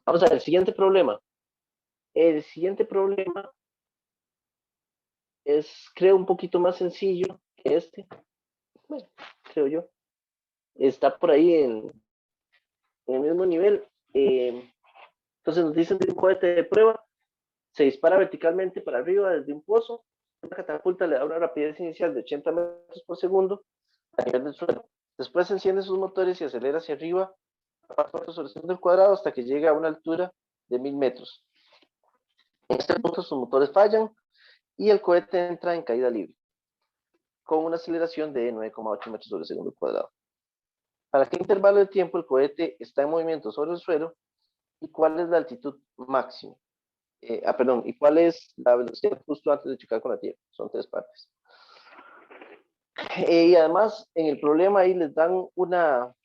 Vamos a ver, el siguiente problema. El siguiente problema es, creo, un poquito más sencillo que este. Bueno, creo yo. Está por ahí en el mismo nivel. Entonces nos dicen de un cohete de prueba, se dispara verticalmente para arriba desde un pozo, una catapulta le da una rapidez inicial de 80 metros por segundo a nivel del suelo. Después enciende sus motores y acelera hacia arriba a 4 metros sobre el centro del cuadrado hasta que llega a una altura de 1000 metros. En este punto sus motores fallan y el cohete entra en caída libre con una aceleración de 9,8 metros sobre el segundo cuadrado. ¿Para qué intervalo de tiempo el cohete está en movimiento sobre el suelo y cuál es la altitud máxima? Perdón, ¿y cuál es la velocidad justo antes de chocar con la Tierra? Son 3 partes. Y además, en el problema ahí les dan una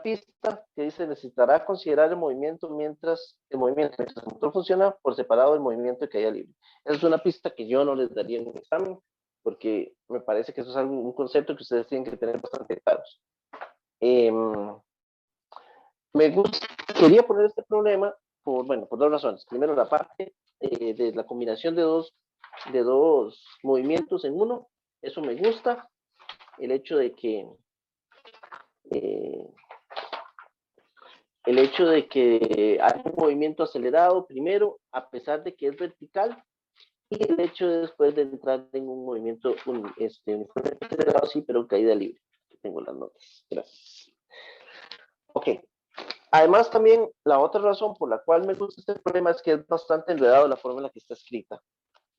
pista que dice necesitará considerar el movimiento mientras el motor funciona por separado del movimiento de caída libre. Esa es una pista que yo no les daría en un examen porque me parece que eso es un concepto que ustedes tienen que tener bastante claros. Quería poner este problema por 2 razones. Primero, la parte de la combinación de dos movimientos en uno, eso me gusta. El hecho de que hay un movimiento acelerado primero, a pesar de que es vertical, y el hecho de después de entrar en un movimiento uniformemente acelerado, sí, pero caída libre. Aquí tengo las notas. Gracias. Ok. Además, también la otra razón por la cual me gusta este problema es que es bastante enredado la forma en la que está escrita.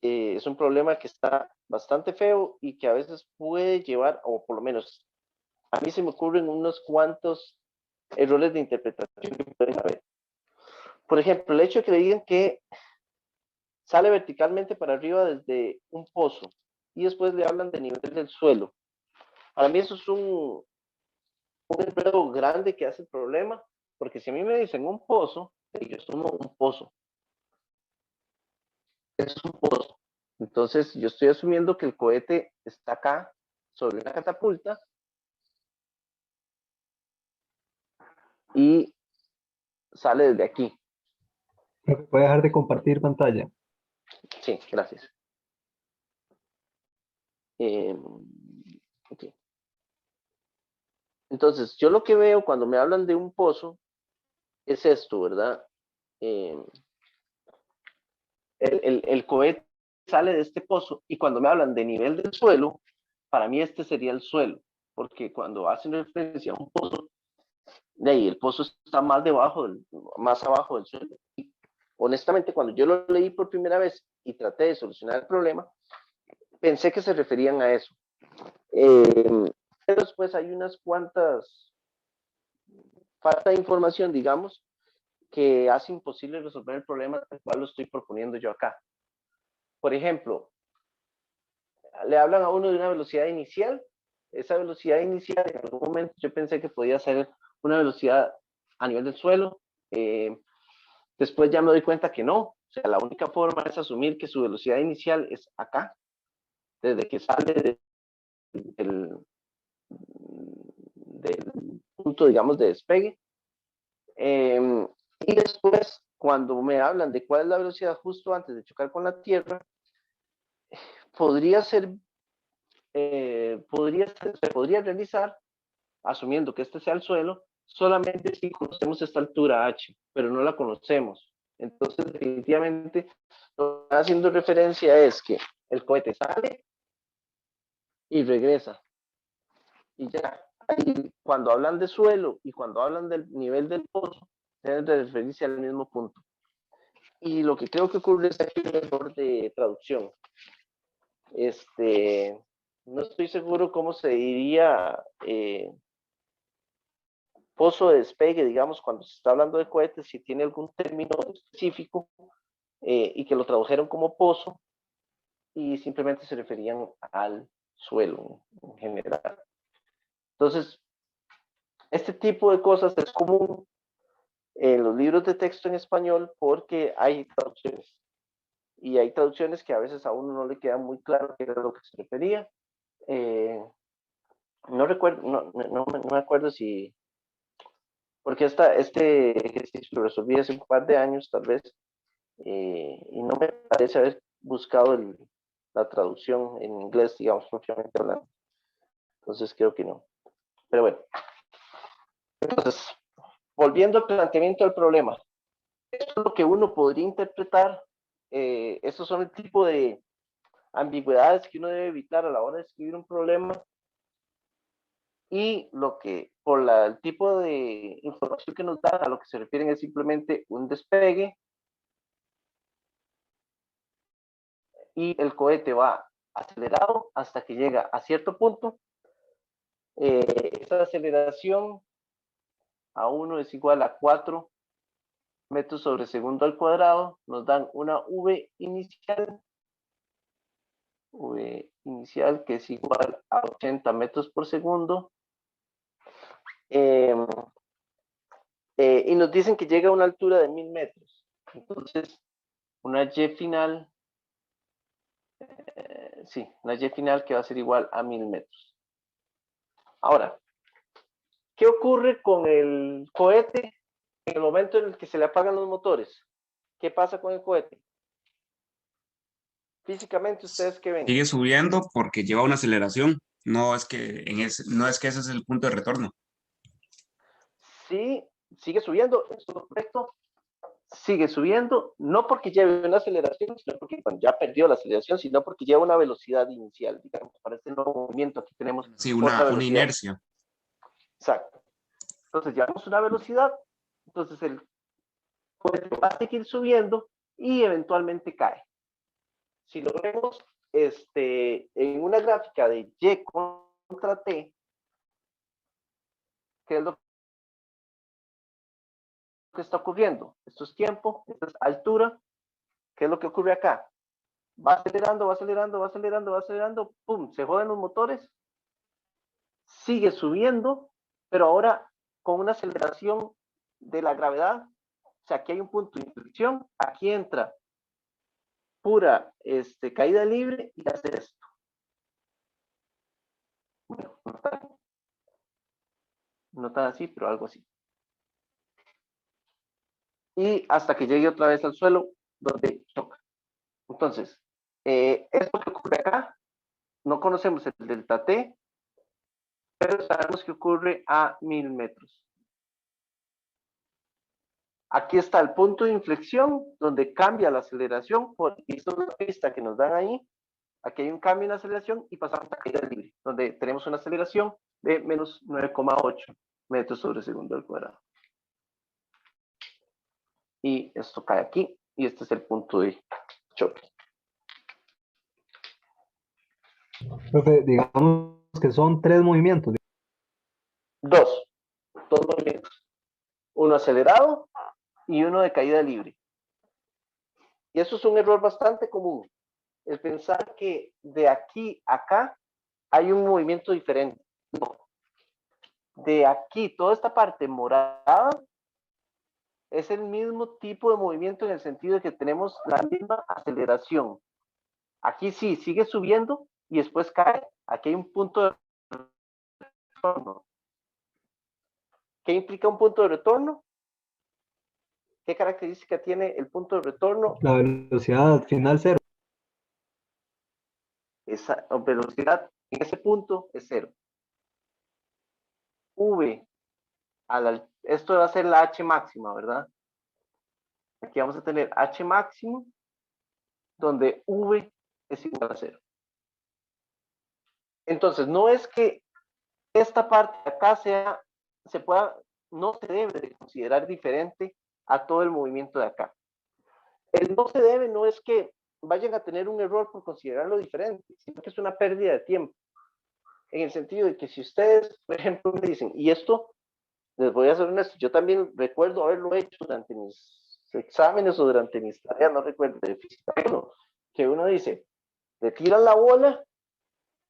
Es un problema que está bastante feo y que a veces puede llevar, o por lo menos a mí se me ocurren unos cuantos errores de interpretación que pueden haber. Por ejemplo, el hecho de que le digan que sale verticalmente para arriba desde un pozo y después le hablan de nivel del suelo. Para mí eso es un enredo grande que hace el problema, porque si a mí me dicen un pozo, yo asumo un pozo. Es un pozo. Entonces, yo estoy asumiendo que el cohete está acá, sobre una catapulta, y sale desde aquí. Puede dejar de compartir pantalla. Sí, gracias. Okay. Entonces, yo lo que veo cuando me hablan de un pozo es esto, ¿verdad? El cohete sale de este pozo y cuando me hablan de nivel del suelo, para mí este sería el suelo, porque cuando hacen referencia a un pozo, de ahí el pozo está más abajo del suelo. Y honestamente, cuando yo lo leí por primera vez y traté de solucionar el problema, pensé que se referían a eso. Pero después hay unas cuantas falta de información, digamos, que hace imposible resolver el problema tal cual lo estoy proponiendo yo acá. Por ejemplo, le hablan a uno de una velocidad inicial. Esa velocidad inicial, en algún momento yo pensé que podía ser una velocidad a nivel del suelo. Después ya me doy cuenta que no. O sea, la única forma es asumir que su velocidad inicial es acá, desde que sale del punto, digamos, de despegue. Y después, cuando me hablan de cuál es la velocidad justo antes de chocar con la Tierra, podría ser, se podría realizar, asumiendo que este sea el suelo, solamente si conocemos esta altura h, pero no la conocemos. Entonces, definitivamente, lo que está haciendo referencia es que el cohete sale y regresa. Y ya, ahí, cuando hablan de suelo y cuando hablan del nivel del pozo, deben de referirse al mismo punto. Y lo que creo que ocurre es que hay un error de traducción. No estoy seguro cómo se diría pozo de despegue, digamos, cuando se está hablando de cohetes, si tiene algún término específico y que lo tradujeron como pozo y simplemente se referían al suelo en general. Entonces, este tipo de cosas es común en los libros de texto en español porque hay traducciones. Y hay traducciones que a veces a uno no le queda muy claro qué era lo que se refería. No recuerdo, no me acuerdo si porque este ejercicio lo resolví hace un par de años, tal vez, y no me parece haber buscado la traducción en inglés, digamos, propiamente hablando. Entonces creo que no. Pero bueno. Entonces, volviendo al planteamiento del problema, esto es lo que uno podría interpretar. Estos son el tipo de ambigüedades que uno debe evitar a la hora de escribir un problema. Y lo que, por el tipo de información que nos da, a lo que se refieren es simplemente un despegue y el cohete va acelerado hasta que llega a cierto punto. Esta aceleración a 1 es igual a 4 metros sobre segundo al cuadrado. Nos dan una V inicial que es igual a 80 metros por segundo. Y nos dicen que llega a una altura de 1000 metros. Entonces, una Y final, una Y final que va a ser igual a 1000 metros. Ahora, ¿qué ocurre con el cohete en el momento en el que se le apagan los motores? ¿Qué pasa con el cohete? Físicamente, ¿ustedes qué ven? Sigue subiendo porque lleva una aceleración. No es que ese es el punto de retorno. Sí, sigue subiendo, ¿es correcto? Sigue subiendo, no porque lleve una aceleración, sino porque ya perdió la aceleración, sino porque lleva una velocidad inicial, digamos, para este nuevo movimiento. Aquí tenemos Sí, otra una velocidad. inercia. Exacto. Entonces, llevamos una velocidad, entonces el cohete va a seguir subiendo y eventualmente cae. Si lo vemos en una gráfica de Y contra T, ¿qué es lo que está ocurriendo? Esto es tiempo, esto es altura. ¿Qué es lo que ocurre acá? Va acelerando, va acelerando, va acelerando, va acelerando, ¡pum! Se joden los motores, sigue subiendo, pero ahora con una aceleración de la gravedad. O sea, aquí hay un punto de inflexión, aquí entra pura caída libre y hace esto. Bueno, no tan así, pero algo así. Y hasta que llegue otra vez al suelo, donde choca. Entonces, esto que ocurre acá, no conocemos el delta T, pero sabemos que ocurre a 1000 metros. Aquí está el punto de inflexión, donde cambia la aceleración, por esta es la pista que nos dan ahí. Aquí hay un cambio en la aceleración y pasamos a caída libre, donde tenemos una aceleración de menos 9,8 metros sobre segundo al cuadrado. Y esto cae aquí, y este es el punto de choque. Profe, digamos que son 3 movimientos. Dos movimientos. Uno acelerado y uno de caída libre. Y eso es un error bastante común, el pensar que de aquí a acá hay un movimiento diferente. No. De aquí, toda esta parte morada, es el mismo tipo de movimiento en el sentido de que tenemos la misma aceleración. Aquí sí, sigue subiendo y después cae. Aquí hay un punto de retorno. ¿Qué implica un punto de retorno? ¿Qué característica tiene el punto de retorno? La velocidad final cero. Esa velocidad en ese punto es cero. V, esto va a ser la H máxima, ¿verdad? Aquí vamos a tener H máximo, donde V es igual a cero. Entonces, no es que esta parte de acá no se debe de considerar diferente a todo el movimiento de acá. El no se debe no es que vayan a tener un error por considerarlo diferente, sino que es una pérdida de tiempo. En el sentido de que si ustedes, por ejemplo, me dicen, y esto, les voy a ser honesto, yo también recuerdo haberlo hecho durante mis exámenes o durante mis tareas, no recuerdo, de física 1, que uno dice, le tiran la bola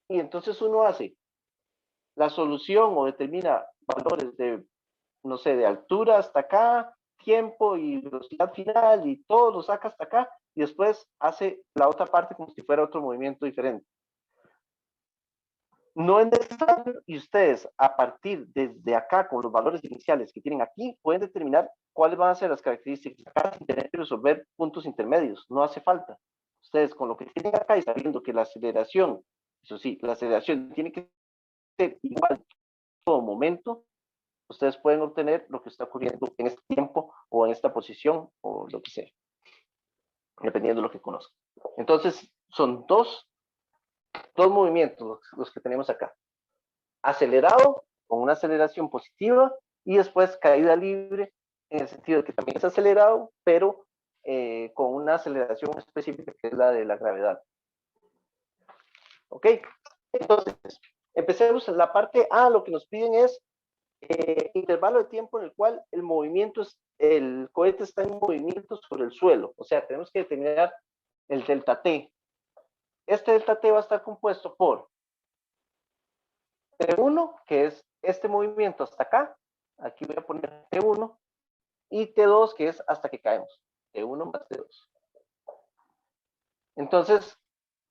y entonces uno hace la solución o determina valores de, no sé, de altura hasta acá, tiempo y velocidad final y todo lo saca hasta acá y después hace la otra parte como si fuera otro movimiento diferente. no es necesario, y ustedes a partir desde acá, con los valores iniciales que tienen aquí, pueden determinar cuáles van a ser las características acá sin tener que resolver puntos intermedios. No hace falta. Ustedes con lo que tienen acá y sabiendo que la aceleración, eso sí, la aceleración tiene que ser igual en todo momento, ustedes pueden obtener lo que está ocurriendo en este tiempo o en esta posición o lo que sea, dependiendo de lo que conozcan. Entonces, son dos movimientos los que tenemos acá. Acelerado, con una aceleración positiva, y después caída libre, en el sentido de que también es acelerado, pero con una aceleración específica que es la de la gravedad. ¿Ok? Entonces, empecemos en la parte A. Lo que nos piden es intervalo de tiempo en el cual el cohete está en movimiento sobre el suelo. O sea, tenemos que determinar el delta T. Este delta T va a estar compuesto por T1, que es este movimiento hasta acá. Aquí voy a poner T1. Y T2, que es hasta que caemos. T1 más T2. Entonces,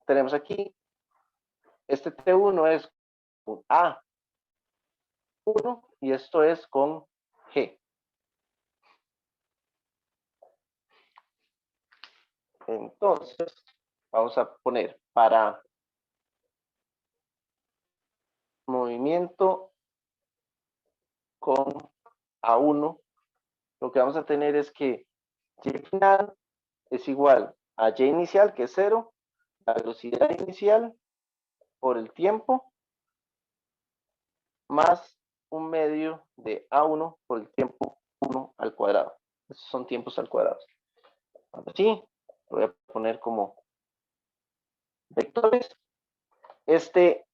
tenemos aquí, este T1 es con A1 y esto es con G. Entonces, vamos a poner para movimiento con A1, lo que vamos a tener es que Y final es igual a Y inicial, que es 0, la velocidad inicial por el tiempo, más un medio de A1 por el tiempo 1 al cuadrado. Esos son tiempos al cuadrado. Ahora sí, lo voy a poner como vectores. Este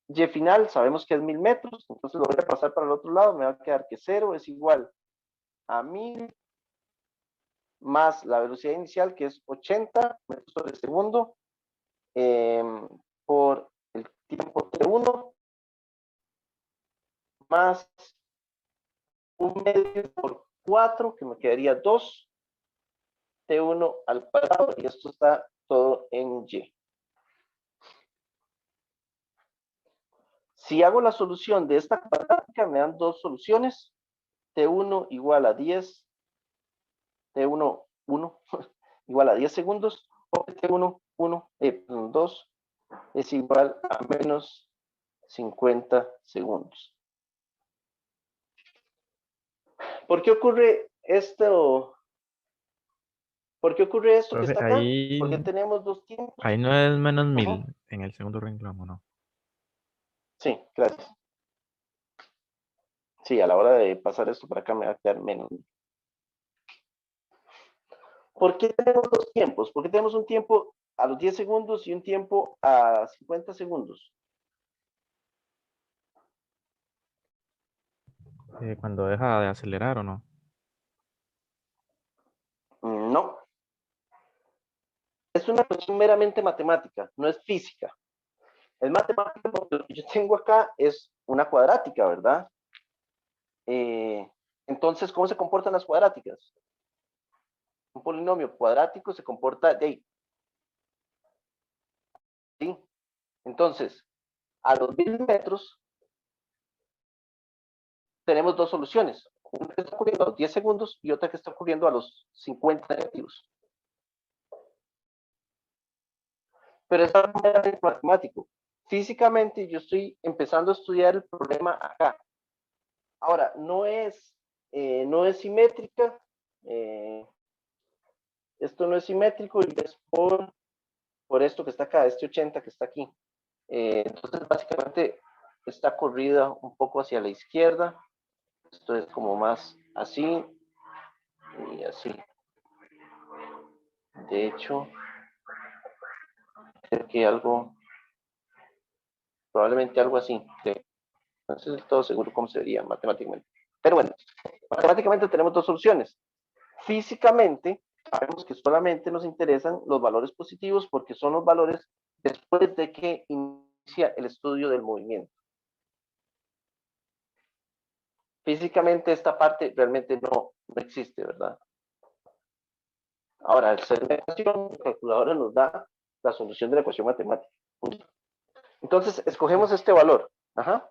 Y final sabemos que es 1000 metros, entonces lo voy a pasar para el otro lado, me va a quedar que 0 es igual a 1000 más la velocidad inicial, que es 80 metros por segundo, por el tiempo T1, más un medio por 4, que me quedaría 2, T1 al cuadrado, y esto está todo en Y. Si hago la solución de esta cuadrática, me dan dos soluciones. T1 igual a 10, T1, 1, igual a 10 segundos, o T1, 2 es igual a menos 50 segundos. ¿Por qué ocurre esto? ¿Por qué ocurre esto que Profe, está acá? Porque tenemos dos tiempos. ahí no es menos 1000 en el segundo renglón, ¿o no? Sí, gracias. Sí, a la hora de pasar esto para acá me va a quedar menos. ¿Por qué tenemos dos tiempos? ¿Por qué tenemos un tiempo a los 10 segundos y un tiempo a 50 segundos? Cuando deja de acelerar, ¿o no? No. Es una cuestión meramente matemática, no es física. Es matemática porque lo que yo tengo acá es una cuadrática, ¿verdad? Entonces, ¿cómo se comportan las cuadráticas? Un polinomio cuadrático se comporta de ahí. ¿Sí? Entonces, a los 1000 metros tenemos dos soluciones. Una que está ocurriendo a los 10 segundos y otra que está ocurriendo a los 50 negativos. Pero es algo meramente matemático. Físicamente yo estoy empezando a estudiar el problema acá. Ahora, no es simétrica. Esto no es simétrico y es por esto que está acá, este 80 que está aquí. Entonces, básicamente está corrida un poco hacia la izquierda. Esto es como más así y así. De hecho, creo que probablemente algo así. No estoy del todo seguro cómo sería matemáticamente. Pero bueno, matemáticamente tenemos dos soluciones. Físicamente, sabemos que solamente nos interesan los valores positivos porque son los valores después de que inicia el estudio del movimiento. Físicamente esta parte realmente no existe, ¿verdad? Ahora, al ser una ecuación, la calculadora nos da la solución de la ecuación matemática. Entonces, escogemos este valor. Ajá.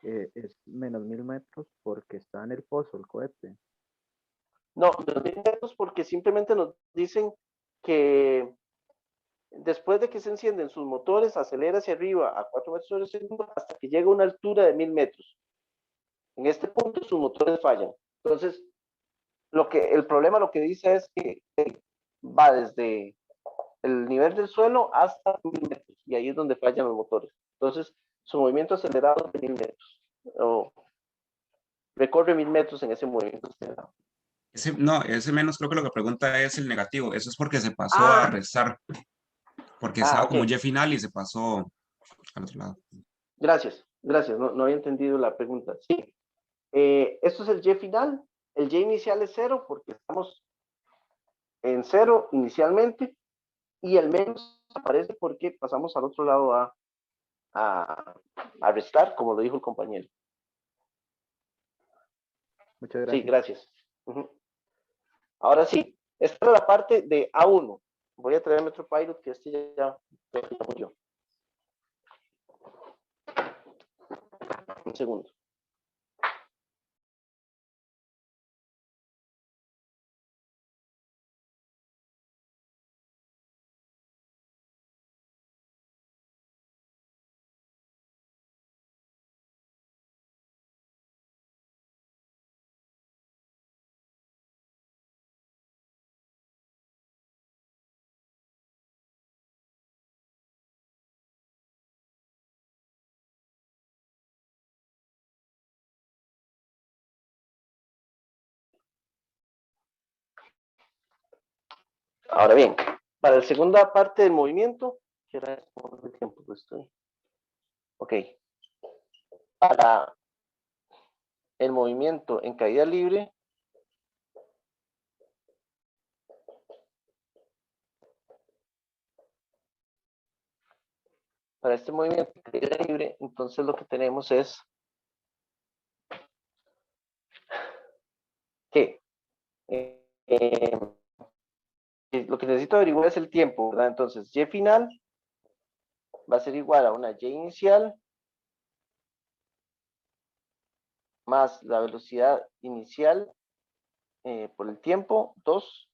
Es menos 1000 metros porque está en el pozo el cohete. No, los 1000 metros porque simplemente nos dicen que después de que se encienden sus motores, acelera hacia arriba a 4 metros sobre segundo hasta que llega a una altura de 1000 metros. En este punto sus motores fallan. Entonces, el problema lo que dice es que va desde el nivel del suelo hasta 1000 metros y ahí es donde fallan los motores. Entonces, su movimiento acelerado es de 1000 metros. O recorre 1000 metros en ese movimiento acelerado. No, ese menos creo que lo que pregunta es el negativo. Eso es porque se pasó a restar. Porque estaba como Ok. Y final y se pasó al otro lado. Gracias, gracias. No había entendido la pregunta. Sí. Esto es el Y final. El Y inicial es 0 porque estamos en 0 inicialmente. Y el menos aparece porque pasamos al otro lado a restar, como lo dijo el compañero. Muchas gracias. Sí, gracias. Ahora sí, esta es la parte de A1. Voy a traerme otro Pilot que este ya murió. Un segundo. Ahora bien, para la segunda parte del movimiento, ¿qué era el tiempo que estoy? Ok. Para el movimiento en caída libre, para este movimiento en caída libre, entonces lo que tenemos es que lo que necesito averiguar es el tiempo, ¿verdad? Entonces, Y final va a ser igual a una Y inicial más la velocidad inicial por el tiempo, 2,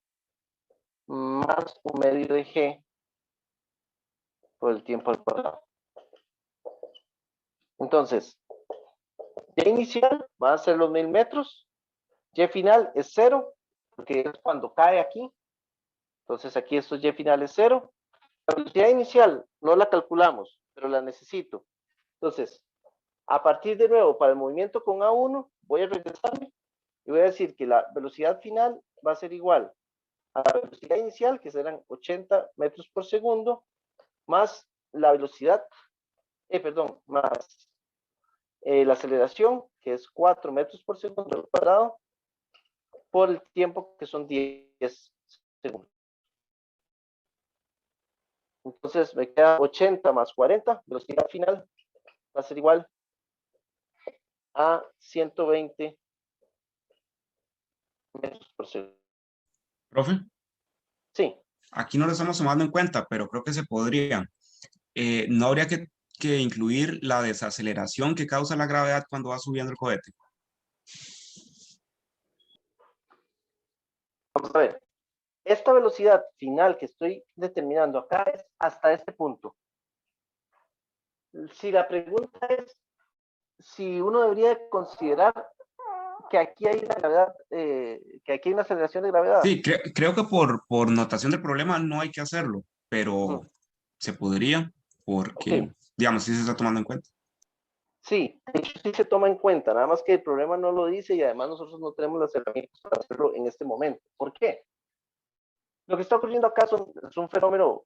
más un medio de G por el tiempo al cuadrado. Entonces, Y inicial va a ser los 1000 metros, Y final es 0, porque es cuando cae aquí. Entonces aquí esto Y final es 0. La velocidad inicial no la calculamos, pero la necesito. Entonces, a partir de nuevo, para el movimiento con A1, voy a regresarme y voy a decir que la velocidad final va a ser igual a la velocidad inicial, que serán 80 metros por segundo, más la velocidad, más la aceleración, que es 4 metros por segundo al cuadrado, por el tiempo que son 10 segundos. Entonces me queda 80 más 40, velocidad final va a ser igual a 120 metros por segundo. Profe, Sí, aquí no lo estamos tomando en cuenta, pero creo que se podría. ¿No habría que incluir la desaceleración que causa la gravedad cuando va subiendo el cohete? vamos a ver. Esta velocidad final que estoy determinando acá es hasta este punto. Si la pregunta es si uno debería considerar que aquí hay una gravedad, que aquí hay una aceleración de gravedad. Sí, creo que por notación del problema no hay que hacerlo, pero se podría porque, digamos, sí se está tomando en cuenta. Sí, de hecho sí se toma en cuenta, nada más que el problema no lo dice y además nosotros no tenemos las herramientas para hacerlo en este momento. ¿Por qué? Lo que está ocurriendo acá es un fenómeno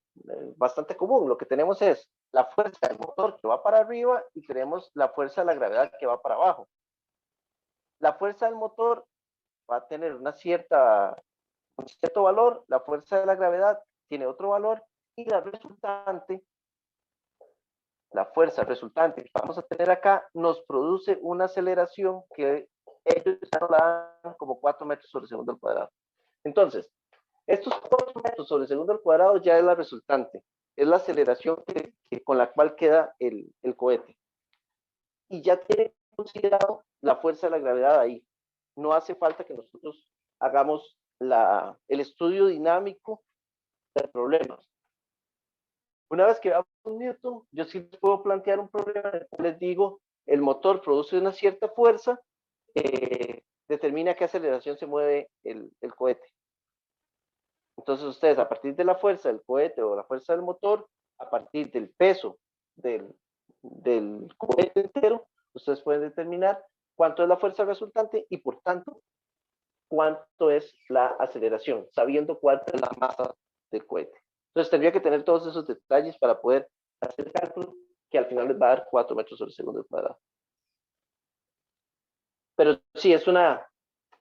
bastante común. Lo que tenemos es la fuerza del motor que va para arriba y tenemos la fuerza de la gravedad que va para abajo. La fuerza del motor va a tener un cierto valor, la fuerza de la gravedad tiene otro valor y la fuerza resultante que vamos a tener acá nos produce una aceleración que ellos ya nos la dan como 4 metros sobre segundo al cuadrado. Entonces, estos 4 metros sobre segundo al cuadrado ya es la resultante, es la aceleración que con la cual queda el cohete. Y ya tiene considerado la fuerza de la gravedad ahí. No hace falta que nosotros hagamos el estudio dinámico del problema. Una vez que veamos Newton, yo sí les puedo plantear un problema en el cual les digo, el motor produce una cierta fuerza, determina a qué aceleración se mueve el cohete. Entonces ustedes, a partir de la fuerza del cohete o la fuerza del motor, a partir del peso del cohete entero, ustedes pueden determinar cuánto es la fuerza resultante y por tanto cuánto es la aceleración, sabiendo cuánto es la masa del cohete. Entonces tendría que tener todos esos detalles para poder hacer el cálculo que al final les va a dar 4 metros sobre segundo al cuadrado. Pero sí, es una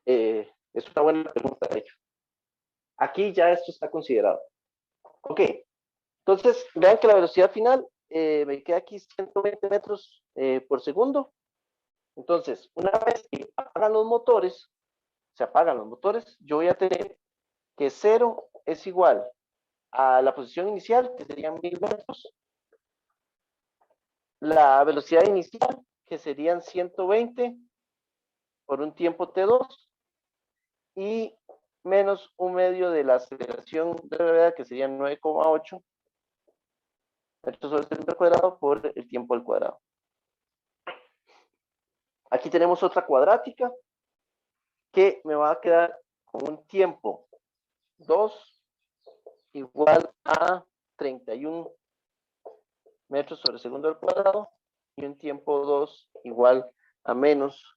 buena pregunta, de hecho. Aquí ya esto está considerado. Ok, entonces vean que la velocidad final me queda aquí 120 metros por segundo. Entonces, una vez que se apagan los motores, yo voy a tener que 0 es igual a la posición inicial, que serían 1000 metros, la velocidad inicial, que serían 120 por un tiempo T2, y menos un medio de la aceleración de gravedad, que serían 9,8 metros sobre segundo al cuadrado por el tiempo al cuadrado. Aquí tenemos otra cuadrática que me va a quedar con un tiempo 2 igual a 31 metros sobre segundo al cuadrado y un tiempo 2 igual a menos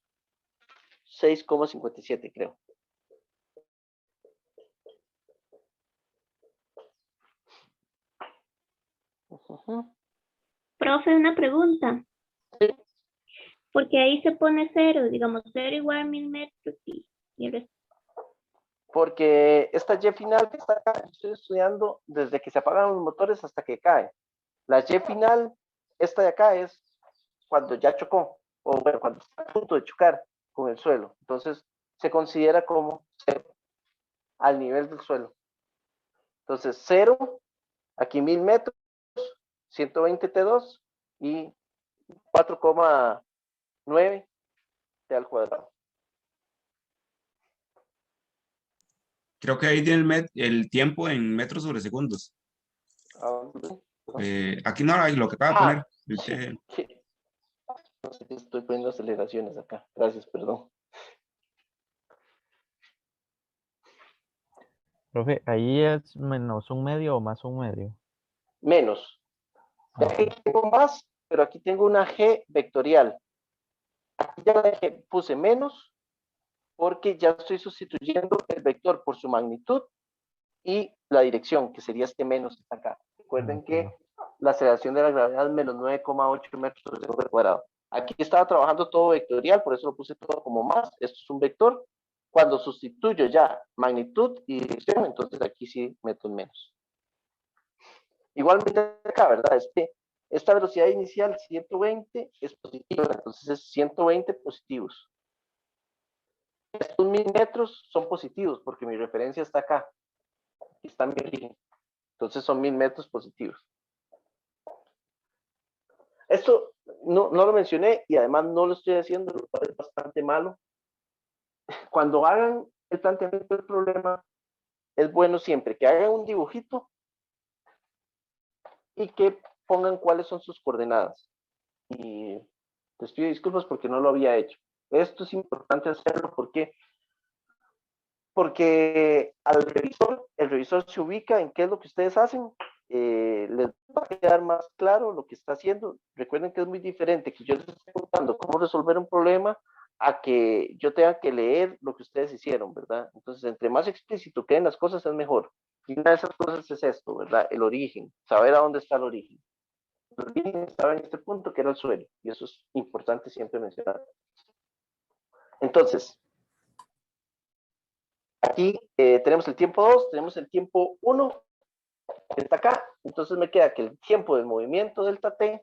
6,57, creo. Profe, una pregunta. Sí. Porque ahí se pone 0, digamos 0 igual a 1000 metros y el resto. Porque esta Y final que está acá, estoy estudiando desde que se apagan los motores hasta que cae. La Y final, esta de acá es cuando ya chocó, o bueno, cuando está a punto de chocar con el suelo. Entonces, se considera como 0 al nivel del suelo. Entonces, 0, aquí 1000 metros, 120 T2 y 4,9 T al cuadrado. Creo que ahí tiene el tiempo en metros sobre segundos. Aquí no hay lo que acaba de poner. Sí. No sé si estoy poniendo aceleraciones acá. Gracias, perdón. Profe, ¿ahí es menos un medio o más un medio? Menos. Aquí tengo más, pero aquí tengo una G vectorial. Aquí ya puse menos porque ya estoy sustituyendo el vector por su magnitud y la dirección, que sería este menos acá. Recuerden que la aceleración de la gravedad es menos 9,8 metros sobre segundo al cuadrado. Aquí estaba trabajando todo vectorial, por eso lo puse todo como más. Esto es un vector. Cuando sustituyo ya magnitud y dirección, entonces aquí sí meto menos. Igualmente acá, ¿verdad? Esta velocidad inicial 120 es positiva, entonces es 120 positivos. Estos 1000 metros son positivos porque mi referencia está acá. Aquí está mi origen. Entonces son 1000 metros positivos. Esto no lo mencioné y además no lo estoy haciendo, lo cual es bastante malo. Cuando hagan el planteamiento del problema, es bueno siempre que hagan un dibujito y que pongan cuáles son sus coordenadas. Y les pido disculpas porque no lo había hecho. Esto es importante hacerlo porque el revisor se ubica en qué es lo que ustedes hacen, les va a quedar más claro lo que está haciendo. Recuerden que es muy diferente que yo les esté contando cómo resolver un problema a que yo tenga que leer lo que ustedes hicieron, ¿verdad? Entonces, entre más explícito queden las cosas es mejor. Y una de esas cosas es esto, ¿verdad? El origen, saber a dónde está el origen. El origen estaba en este punto que era el suelo, y eso es importante siempre mencionar. Entonces, aquí tenemos el tiempo 2, tenemos el tiempo 1, que está acá. Entonces me queda que el tiempo del movimiento delta t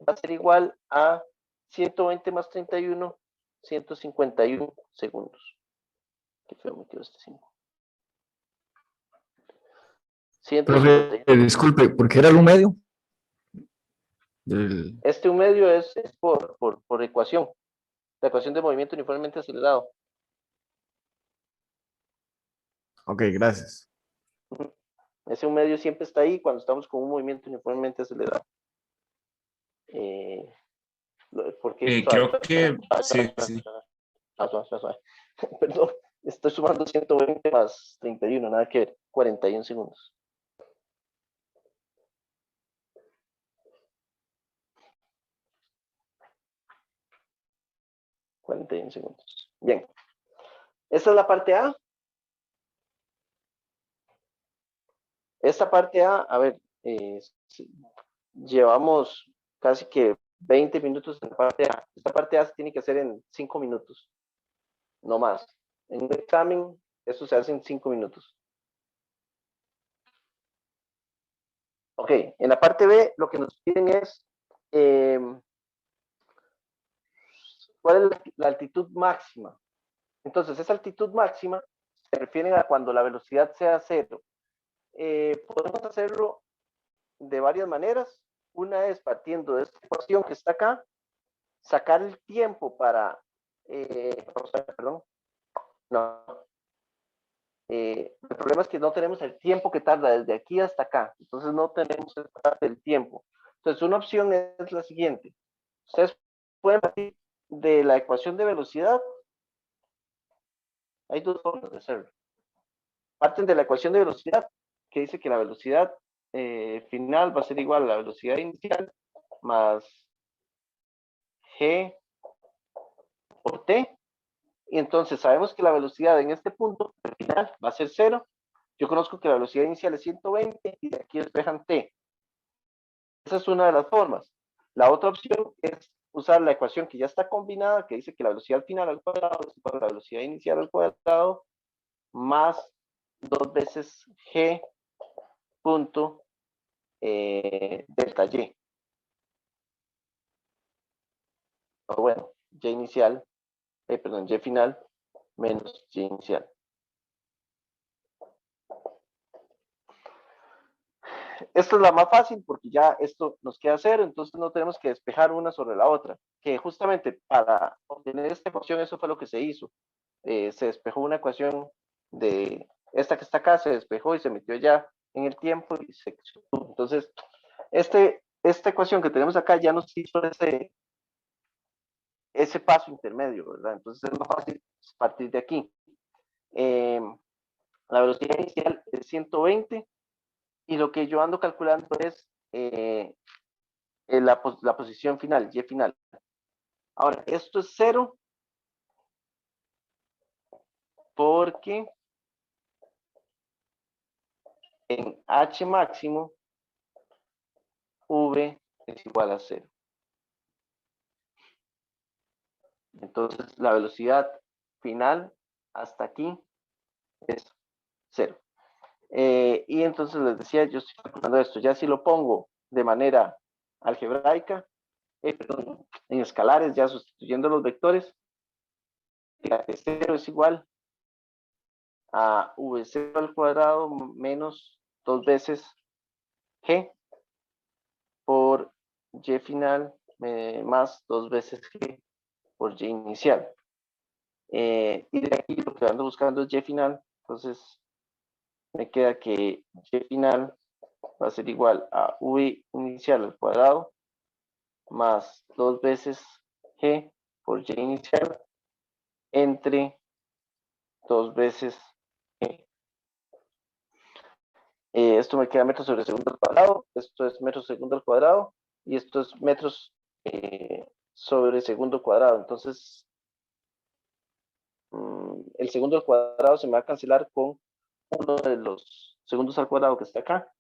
va a ser igual a 120 más 31, 151 segundos. Qué feo me quedó este 5. Profe, disculpe, ¿por qué era un medio? Este 1/2 es por ecuación. La ecuación de movimiento uniformemente acelerado. Ok, gracias. Ese 1/2 siempre está ahí cuando estamos con un movimiento uniformemente acelerado. Porque Creo que sí, sí. suave. Perdón, estoy sumando 120 más 31, nada que ver, 41 segundos. Bien. Esta es la parte A. Esta parte A ver, llevamos casi que 20 minutos en la parte A. Esta parte A se tiene que hacer en 5 minutos, no más. En un examen, eso se hace en 5 minutos. Ok, en la parte B, lo que nos piden es ¿cuál es la altitud máxima? Entonces, esa altitud máxima se refiere a cuando la velocidad sea 0. Podemos hacerlo de varias maneras. Una es partiendo de esta ecuación que está acá, sacar el tiempo para, perdón, no. El problema es que no tenemos el tiempo que tarda desde aquí hasta acá, entonces no tenemos el tiempo. Entonces, una opción es la siguiente. Ustedes pueden partir de la ecuación de velocidad. Hay dos formas de hacerlo. Parten de la ecuación de velocidad, que dice que la velocidad final va a ser igual a la velocidad inicial más g por t. Y entonces sabemos que la velocidad en este punto, al final, va a ser 0. Yo conozco que la velocidad inicial es 120 y de aquí despejan t. Esa es una de las formas. La otra opción es usar la ecuación que ya está combinada, que dice que la velocidad final al cuadrado es igual a la velocidad inicial al cuadrado más 2 veces g punto delta y. O bueno, y inicial, perdón, y final menos y inicial. Esta es la más fácil porque ya esto nos queda 0, entonces no tenemos que despejar una sobre la otra. Que justamente para obtener esta ecuación, eso fue lo que se hizo. Se despejó una ecuación de esta que está acá, se despejó y se metió ya en el tiempo y se executó. Entonces, esta ecuación que tenemos acá ya nos hizo ese paso intermedio, ¿verdad? Entonces es más fácil partir de aquí. La velocidad inicial es 120 y lo que yo ando calculando es la posición final, y final. Ahora, esto es 0 porque en h máximo v es igual a 0. Entonces, la velocidad final hasta aquí es 0. Y entonces les decía, yo estoy calculando esto. Ya si lo pongo de manera algebraica, perdón, en escalares, ya sustituyendo los vectores, que 0 es igual a v0 al cuadrado menos 2 veces g por y final más 2 veces g por y inicial. Y de aquí lo que ando buscando es y final, entonces me queda que y final va a ser igual a v inicial al cuadrado más 2 veces g por y inicial entre 2 veces g. Esto me queda metros sobre segundo al cuadrado, esto es metros segundo al cuadrado y esto es metros sobre segundo cuadrado. Entonces, el segundo al cuadrado se me va a cancelar con uno de los segundos al cuadrado que está acá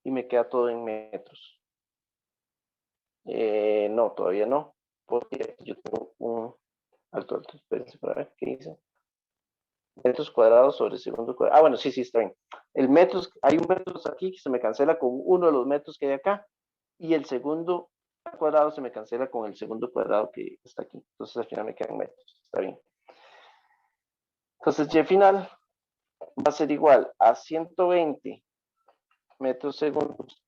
y me queda todo en metros. No, todavía no, porque yo tengo un alto, espérense para ver qué dice. Metros cuadrados sobre segundo cuadrado. Bueno, sí, está bien. El metros, hay un metros aquí que se me cancela con uno de los metros que hay acá y el segundo cuadrado se me cancela con el segundo cuadrado que está aquí. Entonces al final me quedan metros. Está bien. Entonces y final va a ser igual a 120 metros segundos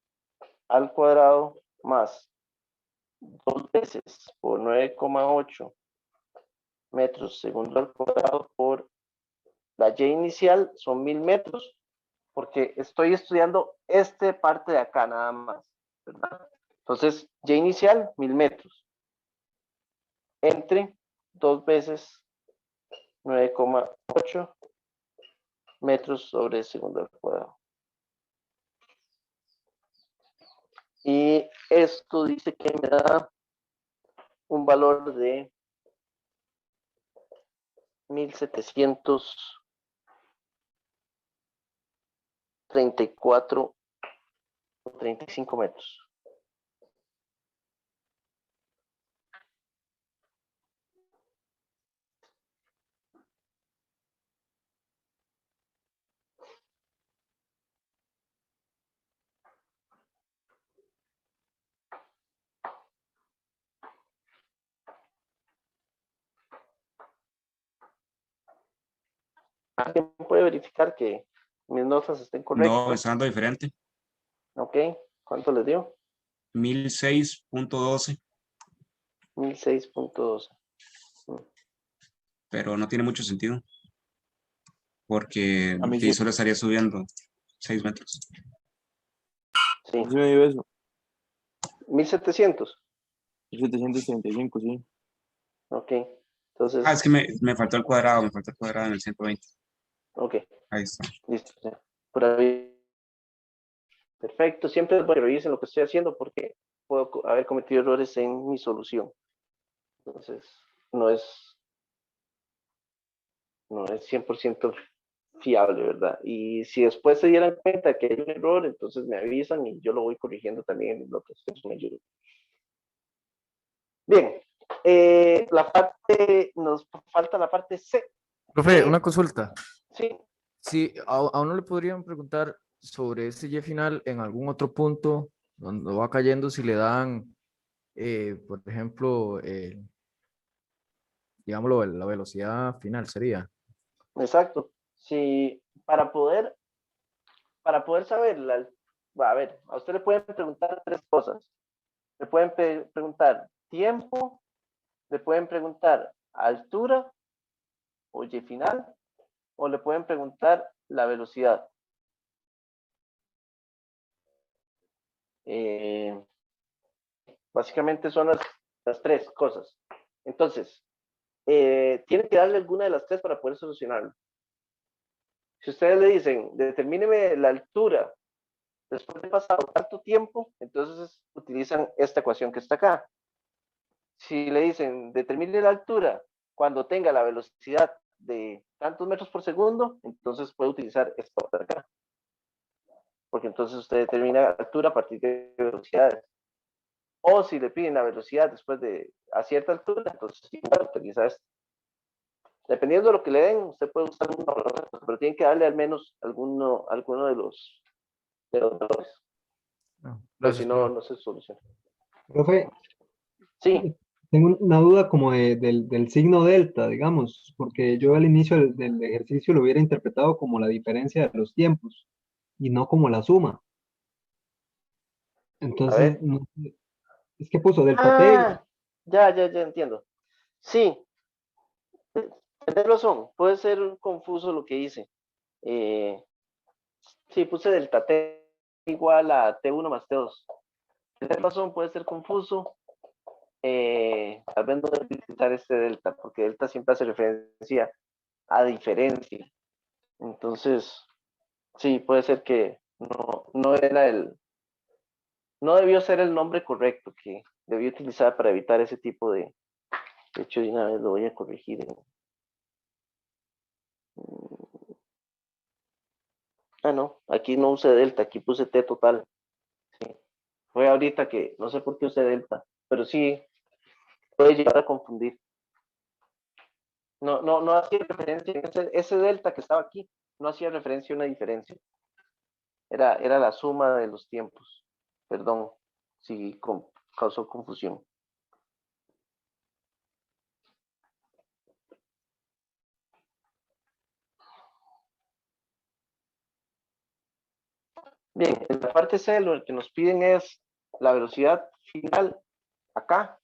al cuadrado más 2 veces por 9,8 metros segundo al cuadrado por la Y inicial son 1000 metros, porque estoy estudiando esta parte de acá nada más, ¿verdad? Entonces, Y inicial, 1000 metros, entre 2 veces 9,8 metros sobre segundo al cuadrado. Y esto dice que me da un valor de 1734 o 35 metros. ¿Alguien puede verificar que mis notas estén No, correctas? está dando diferente. Ok, ¿cuánto les dio? 1006.12, 1006.12. pero no tiene mucho sentido. Porque A mí sí, sí, solo estaría subiendo 6 metros. Sí, sí me dio eso. 1700. 735, sí. Ok, Ah, entonces, es que me faltó el cuadrado, en el 120. ok, Ahí está. listo. Ya. Por ahí. Perfecto, siempre es bueno que revisen lo que estoy haciendo porque puedo haber cometido errores en mi solución. Entonces, no es, no es 100% fiable, ¿verdad? Y si después se dieran cuenta que hay un error, entonces me avisan y yo lo voy corrigiendo también en mis notas. Eso me ayuda. Bien, nos falta la parte C. Profe, una consulta. Sí, Si a uno le podrían preguntar sobre ese Y final en algún otro punto donde va cayendo, si le dan, por ejemplo, digámoslo, la velocidad final sería. exacto. Si para poder saber, a ver, a usted le pueden preguntar 3 cosas. Le pueden preguntar tiempo, le pueden preguntar altura o Y final, o le pueden preguntar la velocidad. Básicamente son las 3 cosas. Entonces, tiene que darle alguna de las 3 para poder solucionarlo. Si ustedes le dicen, determíneme la altura después de pasado tanto tiempo, entonces utilizan esta ecuación que está acá. Si le dicen, determine la altura cuando tenga la velocidad de tantos metros por segundo, entonces puede utilizar esta otra acá. Porque entonces usted determina la altura a partir de velocidades. O si le piden la velocidad después de a cierta altura, entonces igual utiliza esto. Dependiendo de lo que le den, usted puede usar uno o otro, pero tiene que darle al menos alguno de los valores. No, Pues si gracias, no, profe. no se soluciona. Profe, Sí, tengo una duda como del signo delta, digamos, porque yo al inicio del ejercicio lo hubiera interpretado como la diferencia de los tiempos y no como la suma. a Entonces, ver. es que puso delta T. Ah, ya entiendo. Sí, tenés razón, puede ser confuso lo que hice. Sí, puse delta T igual a T1 más T2. Tenés razón, puede ser confuso. Tal vez no debo utilizar este delta, porque delta siempre hace referencia a diferencia. Entonces, sí, puede ser que no era no debió ser el nombre correcto que debí utilizar para evitar ese tipo de hecho, de una vez lo voy a corregir. No, aquí no use delta, aquí puse T total. Sí. Fue ahorita que no sé por qué usé delta, pero sí puede llegar a confundir. No hacía referencia, ese delta que estaba aquí, no hacía referencia a una diferencia. Era la suma de los tiempos. Perdón si causó confusión. Bien, en la parte C lo que nos piden es la velocidad final acá.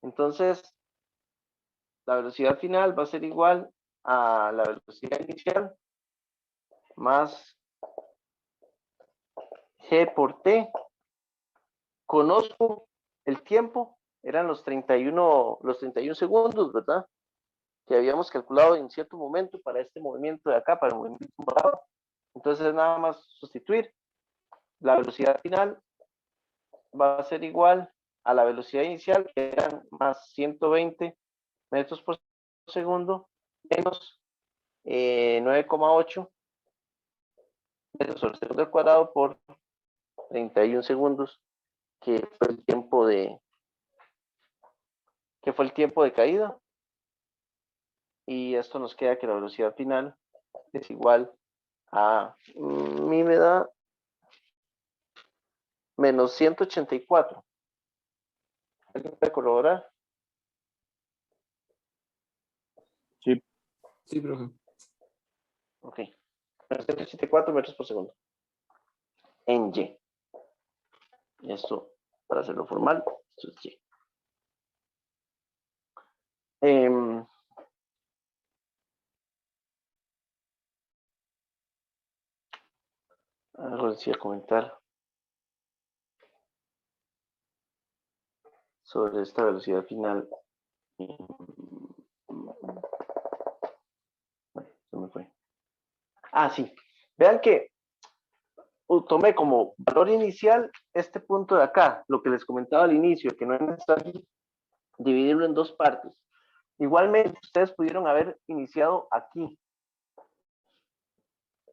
Entonces, la velocidad final va a ser igual a la velocidad inicial más G por T. Conozco el tiempo, eran los 31 segundos, ¿verdad? Que habíamos calculado en cierto momento para este movimiento de acá, para el movimiento morado. Entonces, nada más sustituir. La velocidad final va a ser igual a la velocidad inicial, que eran más 120 metros por segundo, menos 9,8 metros sobre segundo al cuadrado por 31 segundos, que fue el tiempo de caída. Y esto nos queda que la velocidad final es igual a mí me da menos 184. ¿Alguien puede corroborar? Sí. Sí, profe. Ok. Menos 184 metros por segundo. En Y. Esto, para hacerlo formal, esto es Y. Algo les iba a comentar sobre esta velocidad final. Se me fue. Ah, sí. Vean que tomé como valor inicial este punto de acá, lo que les comentaba al inicio, que no es necesario dividirlo en dos partes. Igualmente, ustedes pudieron haber iniciado aquí.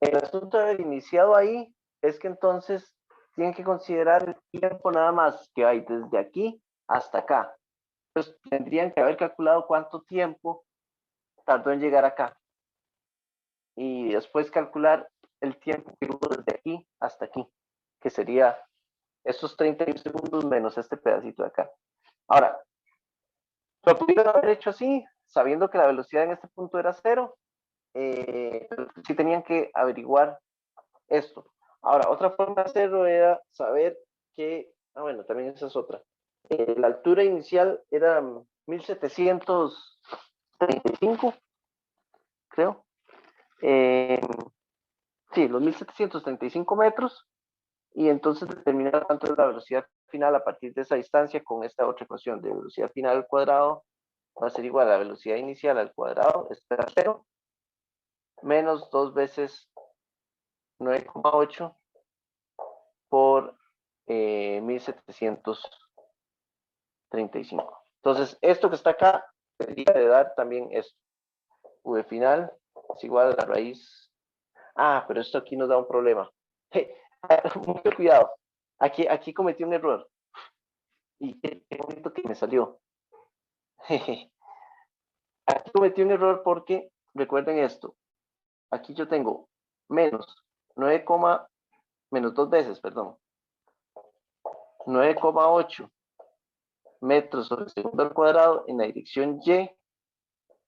El asunto de haber iniciado ahí es que entonces tienen que considerar el tiempo nada más que hay desde aquí hasta acá. Entonces tendrían que haber calculado cuánto tiempo tardó en llegar acá. Y después calcular el tiempo que hubo desde aquí hasta aquí, que sería estos 31 segundos menos este pedacito de acá. Ahora, lo pudieron haber hecho así, sabiendo que la velocidad en este punto era 0, sí tenían que averiguar esto. Ahora, otra forma de hacerlo era saber que, bueno, también esa es otra. La altura inicial era 1735, creo. Sí, los 1735 metros, y entonces determinar cuánto es la velocidad final a partir de esa distancia con esta otra ecuación de velocidad final al cuadrado va a ser igual a la velocidad inicial al cuadrado, esto era 0, menos 2 veces 9,8 por 1735. Entonces, esto que está acá debería de dar también esto. V final es igual a la raíz. Ah, pero esto aquí nos da un problema. Mucho cuidado. Aquí cometí un error. Y qué bonito que me salió. Aquí cometí un error porque, recuerden esto, aquí yo tengo menos 9, menos 2 veces, perdón, 9,8 metros sobre segundo al cuadrado en la dirección Y,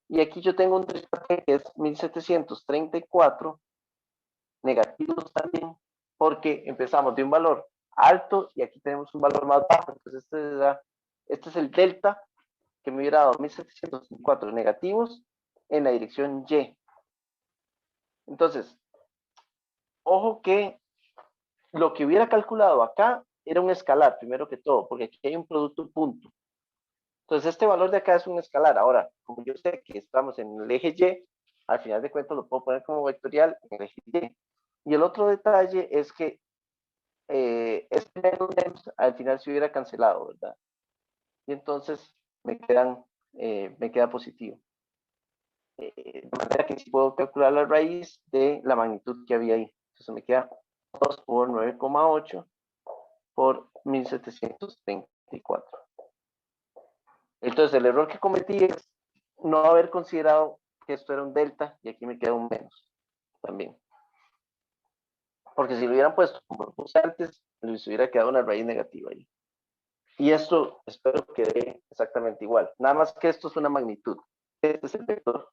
y aquí yo tengo un 3 que es 1734, negativos también, porque empezamos de un valor alto y aquí tenemos un valor más bajo, entonces este es el delta que me hubiera dado 1704 negativos en la dirección Y. Entonces, ojo que lo que hubiera calculado acá era un escalar, primero que todo, porque aquí hay un producto punto. Entonces, este valor de acá es un escalar. Ahora, como yo sé que estamos en el eje Y, al final de cuentas lo puedo poner como vectorial en el eje Y. Y el otro detalle es que este menos al final se hubiera cancelado, ¿verdad? Y entonces me queda positivo. De manera que sí puedo calcular la raíz de la magnitud que había ahí. Entonces me queda 2 por 9,8 por 1734. Entonces el error que cometí es no haber considerado que esto era un delta y aquí me queda un menos también. Porque si lo hubieran puesto como lo puse antes, les hubiera quedado una raíz negativa ahí. Y esto espero que dé exactamente igual. Nada más que esto es una magnitud. Este es el vector